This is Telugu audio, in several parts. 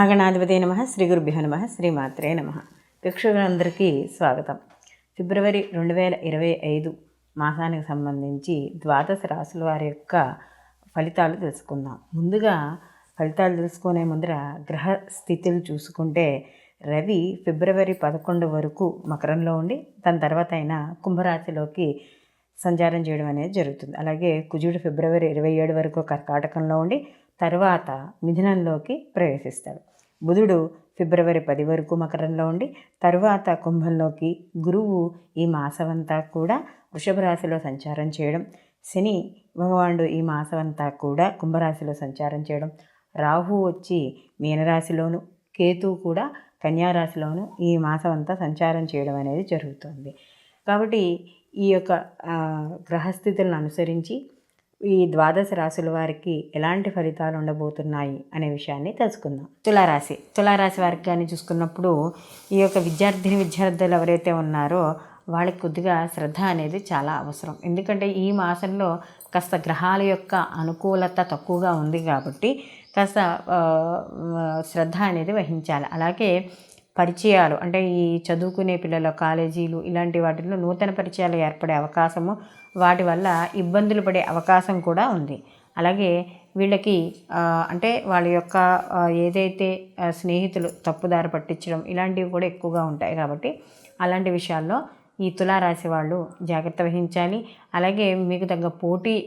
మహాగణాధిపతే నమః. శ్రీ గురుభ్యో నమః. శ్రీమాత్రే నమః. ప్రేక్షకులందరికీ స్వాగతం. ఫిబ్రవరి 2025 మాసానికి సంబంధించి ద్వాదశ రాశుల వారి యొక్క ఫలితాలు తెలుసుకుందాం. ముందుగా ఫలితాలు తెలుసుకునే ముందర గ్రహ స్థితులు చూసుకుంటే రవి ఫిబ్రవరి 11 వరకు మకరంలో ఉండి దాని తర్వాత అయినా కుంభరాశిలోకి సంచారం చేయడం అనేది జరుగుతుంది. అలాగే కుజుడు ఫిబ్రవరి 27 వరకు కర్కాటకంలో ఉండి తర్వాత మిథునంలోకి ప్రవేశిస్తాడు. బుధుడు ఫిబ్రవరి 10 వరకు మకరంలో ఉండి తరువాత కుంభంలోకి, గురువు ఈ మాసమంతా కూడా వృషభ రాశిలో సంచారం చేయడం, శని భగవానుడు ఈ మాసమంతా కూడా కుంభరాశిలో సంచారం చేయడం, రాహు వచ్చి మీనరాశిలోను, కేతు కూడా కన్యారాశిలోను ఈ మాసం అంతా సంచారం చేయడం అనేది జరుగుతుంది. కాబట్టి ఈ యొక్క గ్రహస్థితులను అనుసరించి ఈ ద్వాదశ రాశుల వారికి ఎలాంటి ఫలితాలు ఉండబోతున్నాయి అనే విషయాన్ని తెలుసుకుందాం. తులారాశి వారికి కానీ చూసుకున్నప్పుడు ఈ యొక్క విద్యార్థులు ఎవరైతే ఉన్నారో వాళ్ళకి కొద్దిగా శ్రద్ధ అనేది చాలా అవసరం. ఎందుకంటే ఈ మాసంలో కాస్త గ్రహాల యొక్క అనుకూలత తక్కువగా ఉంది కాబట్టి కాస్త శ్రద్ధ అనేది వహించాలి. అలాగే పరిచయాలు అంటే ఈ చదువుకునే పిల్లల కాలేజీలు ఇలాంటి వాటిల్లో నూతన పరిచయాలు ఏర్పడే అవకాశము, వాటి వల్ల ఇబ్బందులు పడే అవకాశం కూడా ఉంది. అలాగే వీళ్ళకి అంటే వాళ్ళ యొక్క ఏదైతే స్నేహితులు తప్పుదారి పట్టించడం ఇలాంటివి కూడా ఎక్కువగా ఉంటాయి. కాబట్టి అలాంటి విషయాల్లో ఈ తులారాశి వాళ్ళు జాగ్రత్త వహించాలి. అలాగే మీకు తగ్గ పోటీ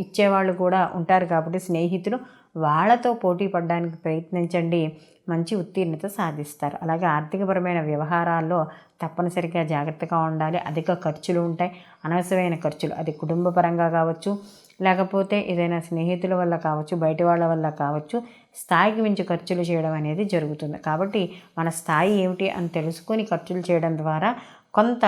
ఇచ్చేవాళ్ళు కూడా ఉంటారు కాబట్టి స్నేహితులు, వాళ్ళతో పోటీ పడడానికి ప్రయత్నించండి, మంచి ఉత్తీర్ణత సాధిస్తారు. అలాగే ఆర్థికపరమైన వ్యవహారాల్లో తప్పనిసరిగా జాగ్రత్తగా ఉండాలి. అధిక ఖర్చులు ఉంటాయి, అనవసరమైన ఖర్చులు, అది కుటుంబ పరంగా కావచ్చు, లేకపోతే ఏదైనా స్నేహితుల వల్ల కావచ్చు, బయట వాళ్ళ వల్ల కావచ్చు, స్థాయికి మించి ఖర్చులు చేయడం అనేది జరుగుతుంది. కాబట్టి మన స్థాయి ఏమిటి అని తెలుసుకొని ఖర్చులు చేయడం ద్వారా కొంత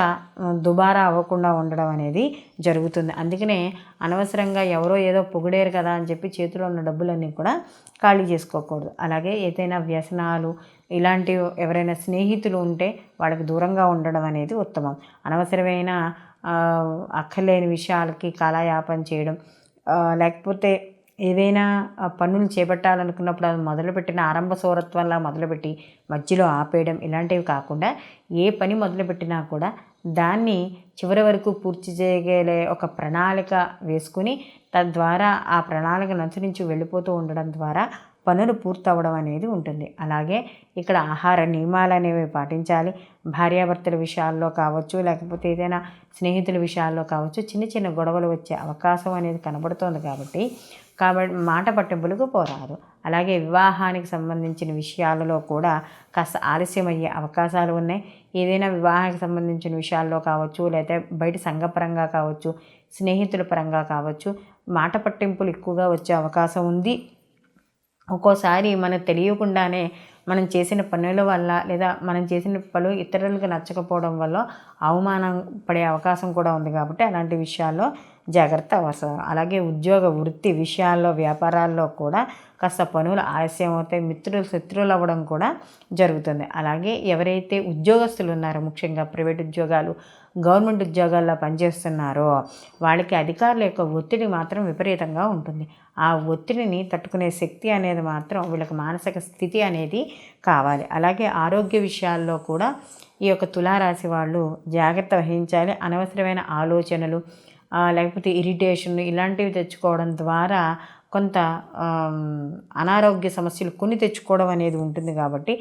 దుబారా అవ్వకుండా ఉండడం అనేది జరుగుతుంది. అందుకనే అనవసరంగా ఎవరో ఏదో పొగిడేరు కదా అని చెప్పి చేతిలో ఉన్న డబ్బులన్నీ కూడా ఖాళీ చేసుకోకూడదు. అలాగే ఏదైనా వ్యసనాలు ఇలాంటివి ఎవరైనా స్నేహితులు ఉంటే వాళ్ళకి దూరంగా ఉండడం అనేది ఉత్తమం. అనవసరమైన అక్కర్లేని విషయాలకి కాలయాపన చేయడం, లేకపోతే ఏదైనా పనులు చేపట్టాలనుకున్నప్పుడు అది మొదలుపెట్టిన ఆరంభ సౌరత్వంలా మొదలుపెట్టి మధ్యలో ఆపేయడం ఇలాంటివి కాకుండా ఏ పని మొదలుపెట్టినా కూడా దాన్ని చివరి వరకు పూర్తి చేయగలే ఒక ప్రణాళిక వేసుకుని తద్వారా ఆ ప్రణాళికను అనుసరించి వెళ్ళిపోతూ ఉండడం ద్వారా పనులు పూర్తవడం అనేది ఉంటుంది. అలాగే ఇక్కడ ఆహార నియమాలు అనేవి పాటించాలి. భార్యాభర్తల విషయాల్లో కావచ్చు, లేకపోతే ఏదైనా స్నేహితుల విషయాల్లో కావచ్చు, చిన్న చిన్న గొడవలు వచ్చే అవకాశం అనేది కనబడుతోంది. కాబట్టి మాట పట్టింపులకు పోరాదు. అలాగే వివాహానికి సంబంధించిన విషయాలలో కూడా కాస్త ఆలస్యం అయ్యే అవకాశాలు ఉన్నాయి. ఏదైనా వివాహానికి సంబంధించిన విషయాల్లో కావచ్చు, లేదా బయట సంఘపరంగా కావచ్చు, స్నేహితుల పరంగా కావచ్చు, మాట పట్టింపులు ఎక్కువగా వచ్చే అవకాశం ఉంది. ఒక్కోసారి మనకు తెలియకుండానే మనం చేసిన పనుల వల్ల లేదా మనం చేసిన పనులు ఇతరులకు నచ్చకపోవడం వల్ల అవమానం పడే అవకాశం కూడా ఉంది. కాబట్టి అలాంటి విషయాల్లో జాగ్రత్త అవసరం. అలాగే ఉద్యోగ వృత్తి విషయాల్లో వ్యాపారాల్లో కూడా కాస్త పనులు ఆలస్యం అవుతాయి, మిత్రులు శత్రువులు అవ్వడం కూడా జరుగుతుంది. అలాగే ఎవరైతే ఉద్యోగస్తులు ఉన్నారో, ముఖ్యంగా ప్రైవేట్ ఉద్యోగాలు, గవర్నమెంట్ ఉద్యోగాల్లో పనిచేస్తున్నారో వాళ్ళకి అధికారుల యొక్క ఒత్తిడి మాత్రం విపరీతంగా ఉంటుంది. ఆ ఒత్తిడిని తట్టుకునే శక్తి అనేది మాత్రం వీళ్ళకి మానసిక స్థితి అనేది కావాలి. అలాగే ఆరోగ్య విషయాల్లో కూడా ఈ యొక్క తులారాశి వాళ్ళు జాగ్రత్త వహించాలి. అనవసరమైన ఆలోచనలు లేకపోతే ఇరిటేషన్ ఇలాంటివి తెచ్చుకోవడం ద్వారా కొంత అనారోగ్య సమస్యలు కొని తెచ్చుకోవడం అనేది ఉంటుంది. కాబట్టి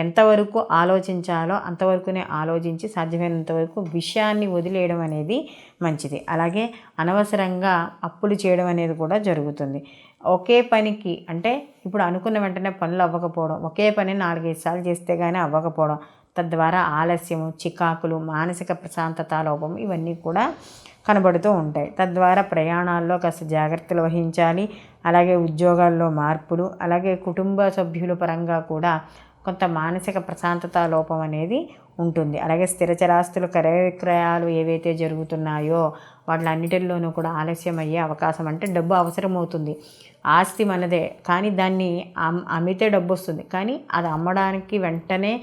ఎంతవరకు ఆలోచించాలో అంతవరకునే ఆలోచించి సాధ్యమైనంత వరకు విషయాన్ని వదిలేయడం అనేది మంచిది. అలాగే అనవసరంగా అప్పులు చేయడం అనేది కూడా జరుగుతుంది. ఒకే పనికి అంటే ఇప్పుడు అనుకున్న వెంటనే పనులు అవ్వకపోవడం, ఒకే పని 4-5 సార్లు చేస్తే కానీ అవ్వకపోవడం, తద్వారా ఆలస్యము, చికాకులు, మానసిక ప్రశాంతత లోపం ఇవన్నీ కూడా కనబడుతూ ఉంటాయి. తద్వారా ప్రయాణాల్లో కాస్త జాగ్రత్తలు వహించాలి. అలాగే ఉద్యోగాల్లో మార్పులు, అలాగే కుటుంబ సభ్యుల పరంగా కూడా కొంత మానసిక ప్రశాంతత లోపం అనేది ఉంటుంది. అలాగే స్థిరచరాస్తుల క్రయ విక్రయాలు ఏవైతే జరుగుతున్నాయో వాటిలన్నిటిల్లోనూ కూడా ఆలస్యం అయ్యే అవకాశం. అంటే డబ్బు అవసరం అవుతుంది, ఆస్తి మనదే, కానీ దాన్ని అమ్మితే డబ్బు వస్తుంది, కానీ అది అమ్మడానికి వెంటనే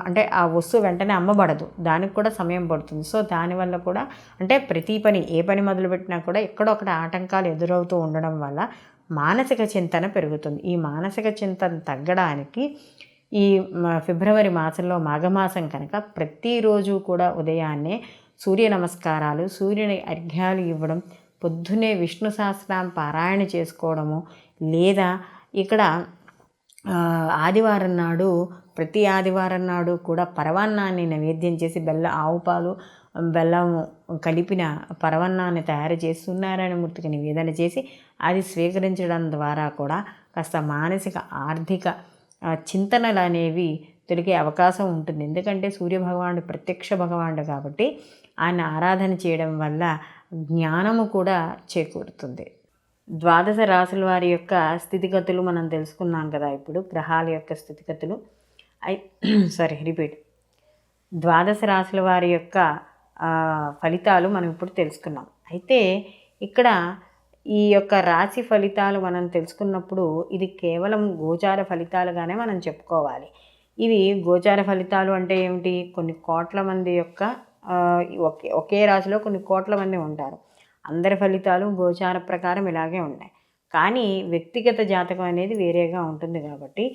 అంటే ఆ వస్తువు వెంటనే అమ్మబడదు, దానికి కూడా సమయం పడుతుంది. సో దానివల్ల కూడా అంటే ప్రతి పని ఏ పని మొదలుపెట్టినా కూడా ఎక్కడో ఒకటి ఆటంకాలు ఎదురవుతూ ఉండడం వల్ల మానసిక చింతన పెరుగుతుంది. ఈ మానసిక చింతన తగ్గడానికి ఈ ఫిబ్రవరి మాసంలో మాఘమాసం కనుక ప్రతిరోజు కూడా ఉదయాన్నే సూర్య నమస్కారాలు, సూర్యుని అర్ఘ్యాలు ఇవ్వడం, పొద్దున్నే విష్ణు సహస్రనామ పారాయణ చేసుకోవడము, లేదా ఇక్కడ ఆదివారం నాడు ప్రతి ఆదివారం నాడు కూడా పరవాన్నాన్ని నైవేద్యం చేసి ఆవు పాలు బెల్లం కలిపిన పరవన్నాన్ని తయారు చేసి సూర్యనారాయణమూర్తికి నివేదన చేసి అది స్వీకరించడం ద్వారా కూడా కాస్త మానసిక ఆర్థిక చింతనలు అనేవి తొలగే అవకాశం ఉంటుంది. ఎందుకంటే సూర్యభగవానుడు ప్రత్యక్ష భగవానుడు కాబట్టి ఆయన ఆరాధన చేయడం వల్ల జ్ఞానము కూడా చేకూరుతుంది. ద్వాదశ రాశుల వారి యొక్క స్థితిగతులు మనం తెలుసుకున్నాం కదా. ఇప్పుడు గ్రహాల యొక్క స్థితిగతులు ద్వాదశ రాశుల వారి యొక్క ఫలితాలు మనం ఇప్పుడు తెలుసుకున్నాం. అయితే ఇక్కడ ఈ యొక్క రాశి ఫలితాలు మనం తెలుసుకున్నప్పుడు ఇది కేవలం గోచార ఫలితాలుగానే మనం చెప్పుకోవాలి. ఇవి గోచార ఫలితాలు అంటే ఏమిటి? కొన్ని కోట్ల మంది యొక్క ఒకే రాశిలో కొన్ని కోట్ల మంది ఉంటారు. అందరి ఫలితాలు గోచార ప్రకారం ఇలాగే ఉన్నాయి. కానీ వ్యక్తిగత జాతకం అనేది వేరేగా ఉంటుంది. కాబట్టి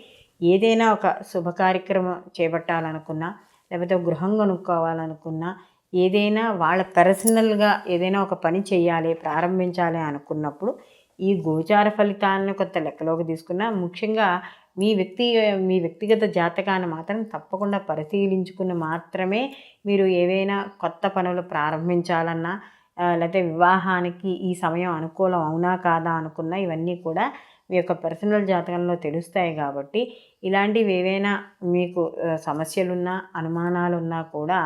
ఏదైనా ఒక శుభ కార్యక్రమం చేపట్టాలనుకున్నా, లేకపోతే గృహం కొనుక్కోవాలనుకున్నా, ఏదైనా వాళ్ళ పర్సనల్గా ఏదైనా ఒక పని చేయాలి, ప్రారంభించాలి అనుకున్నప్పుడు ఈ గోచార ఫలితాలను కొంత లెక్కలోకి తీసుకున్నా, ముఖ్యంగా మీ వ్యక్తిగత జాతకాన్ని మాత్రం తప్పకుండా పరిశీలించుకుని మాత్రమే మీరు ఏవైనా కొత్త పనులు ప్రారంభించాలన్నా, లేకపోతే వివాహానికి ఈ సమయం అనుకూలం అవునా కాదా అనుకున్నా ఇవన్నీ కూడా మీ యొక్క పర్సనల్ జాతకంలో తెలుస్తాయి. కాబట్టి ఇలాంటివి ఏవైనా మీకు సమస్యలున్నా, అనుమానాలున్నా కూడా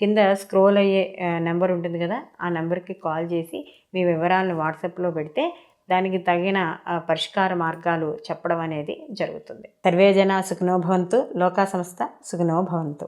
కింద స్క్రోల్ అయ్యే నెంబర్ ఉంటుంది కదా, ఆ నెంబర్కి కాల్ చేసి మీ వివరాలను వాట్సాప్లో పెడితే దానికి తగిన పరిష్కార మార్గాలు చెప్పడం అనేది జరుగుతుంది. సర్వే జన సుఖినో భవంతు, లోకా సంస్థ సుఖినో భవంతు.